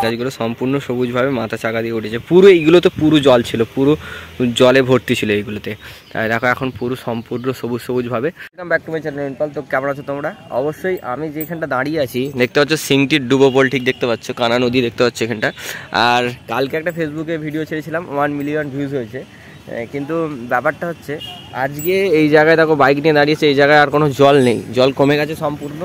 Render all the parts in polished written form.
গাছগুলো সম্পূর্ণ সবুজভাবে মাথা চাকা দিয়ে উঠেছে। পুরো এইগুলো তো পুরো জল ছিল, পুরো জলে ভর্তি ছিল এইগুলোতে। তাই দেখো এখন পুরো সম্পূর্ণ সবুজ সবুজভাবে। Welcome back to my channel Rinpal. তো কেমন আছো তোমরা? অবশ্যই আমি যেখানটা দাঁড়িয়ে আছি দেখতে পাচ্ছ সিংটির ডুবোপোল, ঠিক দেখতে পাচ্ছ, কানা নদী দেখতে পাচ্ছ এখানটা। আর কালকে একটা ফেসবুকে ভিডিও ছেড়েছিলাম, 1 মিলিয়ন ভিউজ হয়েছে। কিন্তু ব্যাপারটা হচ্ছে আজকে এই জায়গায় দেখো বাইক নিয়ে দাঁড়িয়েছে, এই জায়গায় আর কোনো জল নেই, জল কমে গেছে সম্পূর্ণ।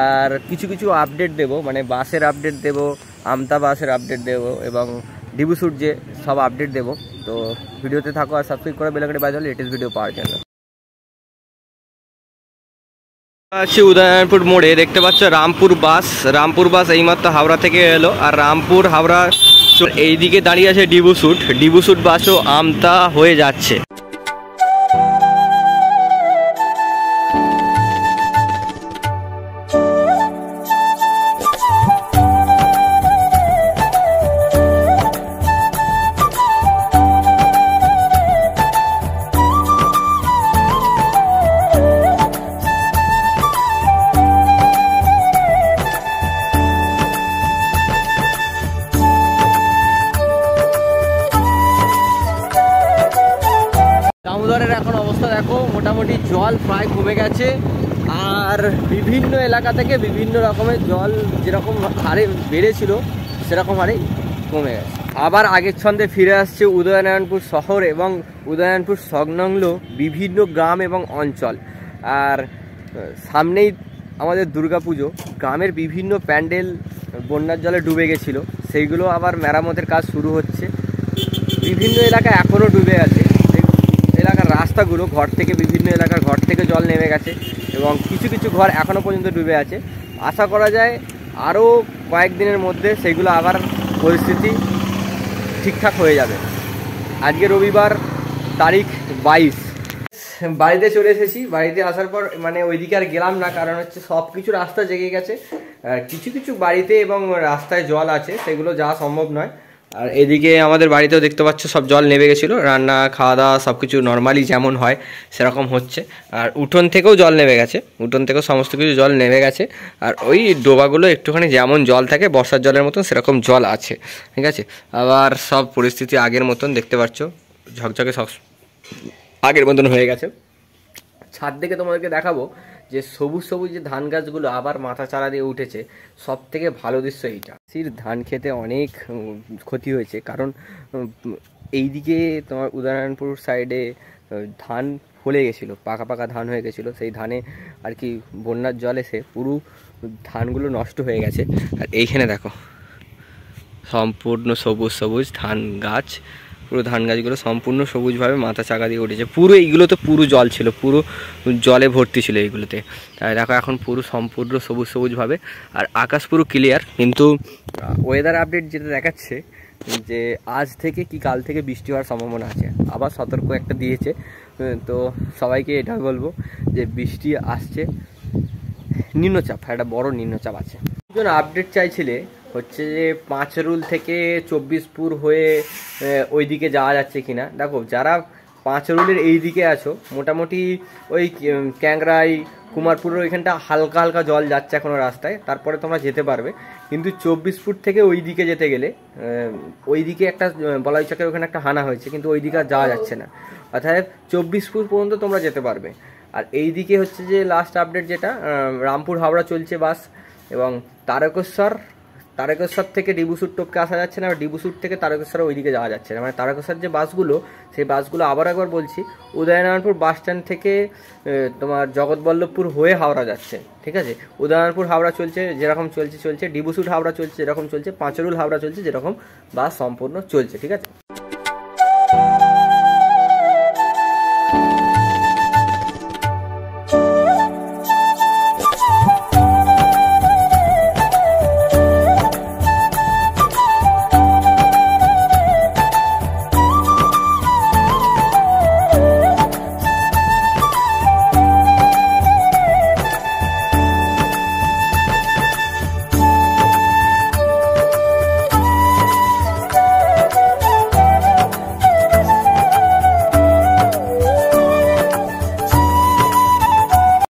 আর কিছু কিছু আপডেট দেবো, মানে বাসের আপডেট দেবো, আমতা বাসের আপডেট দেবো এবং ডিবুসুট যে সব আপডেট দেবো। তো ভিডিওতে থাকো আর সাবস্ক্রাইব করে বেল আইকনটি বাজালে লেটেস্ট ভিডিও পাওয়ার জন্য। আছি উদয়নারায়ণপুর মোড়ে, দেখতে পাচ্ছ রামপুর বাস এইমাত্র হাওড়া থেকে এলো। আর রামপুর হাওড়া এইদিকে দাঁড়িয়ে আছে ডিবুসুট বাসও আমতা হয়ে যাচ্ছে। দামোদরের এখন অবস্থা দেখো, মোটামুটি জল প্রায় কমে গেছে। আর বিভিন্ন এলাকা থেকে বিভিন্ন রকমের জল যেরকম হারে বেড়েছিল সেরকম হারে কমে গেছে। আবার আগের ছন্দে ফিরে আসছে উদয়নারায়ণপুর শহর এবং উদয়নারায়ণপুর সংলগ্ন বিভিন্ন গ্রাম এবং অঞ্চল। আর সামনেই আমাদের দুর্গাপুজো, গ্রামের বিভিন্ন প্যান্ডেল বন্যার জলে ডুবে গেছিলো, সেইগুলো আবার মেরামতের কাজ শুরু হচ্ছে। বিভিন্ন এলাকায় এখনও ডুবে আছে, এলাকার রাস্তাগুলো বিভিন্ন এলাকার ঘর থেকে জল নেমে গেছে এবং কিছু কিছু ঘর এখনও পর্যন্ত ডুবে আছে। আশা করা যায় আরও কয়েকদিনের মধ্যে সেগুলো আবার পরিস্থিতি ঠিকঠাক হয়ে যাবে। আজকে রবিবার, তারিখ 22। বাড়িতে চলে এসেছি। বাড়িতে আসার পর মানে ওইদিকে আর গেলাম না, কারণ হচ্ছে সব কিছু রাস্তা জেগে গেছে। কিছু কিছু বাড়িতে এবং রাস্তায় জল আছে, সেগুলো যাওয়া সম্ভব নয়। আর এদিকে আমাদের বাড়িতেও দেখতে পাচ্ছ সব জল নেমে গেছিলো, রান্না খাওয়া দাওয়া সব কিছু নর্মালি যেমন হয় সেরকম হচ্ছে। আর উঠোন থেকেও জল নেমে গেছে, উঠোন থেকেও সমস্ত কিছু জল নেমে গেছে। আর ওই ডোবাগুলো একটুখানি যেমন জল থাকে বর্ষার জলের মতন সেরকম জল আছে, ঠিক আছে। আবার সব পরিস্থিতি আগের মতন দেখতে পাচ্ছ, ঝকঝকে সব আগের মতন হয়ে গেছে। ছাদ থেকে তোমাদেরকে দেখাবো যে সবুজ সবুজ যে ধান গাছগুলো আবার মাথা চারা দিয়ে উঠেছে। সব থেকে ভালো দৃশ্য এইটা। ধান খেতে অনেক ক্ষতি হয়েছে, কারণ এইদিকে তোমার উদয়নারায়ণপুর সাইডে ধান ফলে গেছিলো, পাকা পাকা ধান হয়ে গেছিলো। সেই ধানে আর কি বন্যার জল এসে পুরো ধানগুলো নষ্ট হয়ে গেছে। আর এইখানে দেখো সম্পূর্ণ সবুজ সবুজ ধান গাছ, পুরো ধান গাছগুলো সম্পূর্ণ সবুজভাবে মাথা চাকা দিয়ে উঠেছে। পুরো এইগুলো তো পুরো জল ছিল, পুরো জলে ভর্তি ছিল এইগুলোতে। তাই দেখো এখন পুরো সম্পূর্ণ সবুজ সবুজভাবে। আর আকাশ পুরো ক্লিয়ার, কিন্তু ওয়েদার আপডেট যেটা দেখাচ্ছে যে আজ থেকে কি কাল থেকে বৃষ্টি হওয়ার সম্ভাবনা আছে। আবার সতর্ক একটা দিয়েছে। তো সবাইকে এটা বলবো যে বৃষ্টি আসছে, নিম্নচাপ, একটা বড় নিম্নচাপ আছে। একজন আপডেট চাইছিলে হচ্ছে যে পাঁচরুল থেকে 24পুর হয়ে ওইদিকে যাওয়া যাচ্ছে কিনা। দেখো যারা পাঁচরুলের এই দিকে আছো, মোটামুটি ওই ক্যাংরাই কুমারপুরের ওইখানটা হালকা হালকা জল যাচ্ছে এখনও রাস্তায়, তারপরে তোমরা যেতে পারবে। কিন্তু 24 ফুট থেকে ওই দিকে যেতে গেলে ওই দিকে একটা বলাই চকের ওখানে একটা হানা হয়েছে, কিন্তু ওই দিকে আর যাওয়া যাচ্ছে না। অর্থাৎ 24 ফুট পর্যন্ত তোমরা যেতে পারবে। আর এই দিকে হচ্ছে যে লাস্ট আপডেট যেটা, রামপুর হাওড়া চলছে বাস, এবং তারকেশ্বর থেকে ডিবুসুট টপকে আসা যাচ্ছে না, ডিবুসুট থেকে তারকেশ্বর ওইদিকে যাওয়া যাচ্ছে না। মানে তারকেশ্বর যে বাসগুলো, সেই বাসগুলো আবার একবার বলছি উদয়নারায়ণপুর বাস স্ট্যান্ড থেকে তোমার জগৎবল্লভপুর হয়ে হাওড়া যাচ্ছে, ঠিক আছে। উদয়নারায়ণপুর হাওড়া চলছে যেরকম চলছে, ডিবুসুট হাওড়া চলছে যেরকম চলছে, পাঁচরুল হাওড়া চলছে যেরকম বাস সম্পূর্ণ চলছে, ঠিক আছে।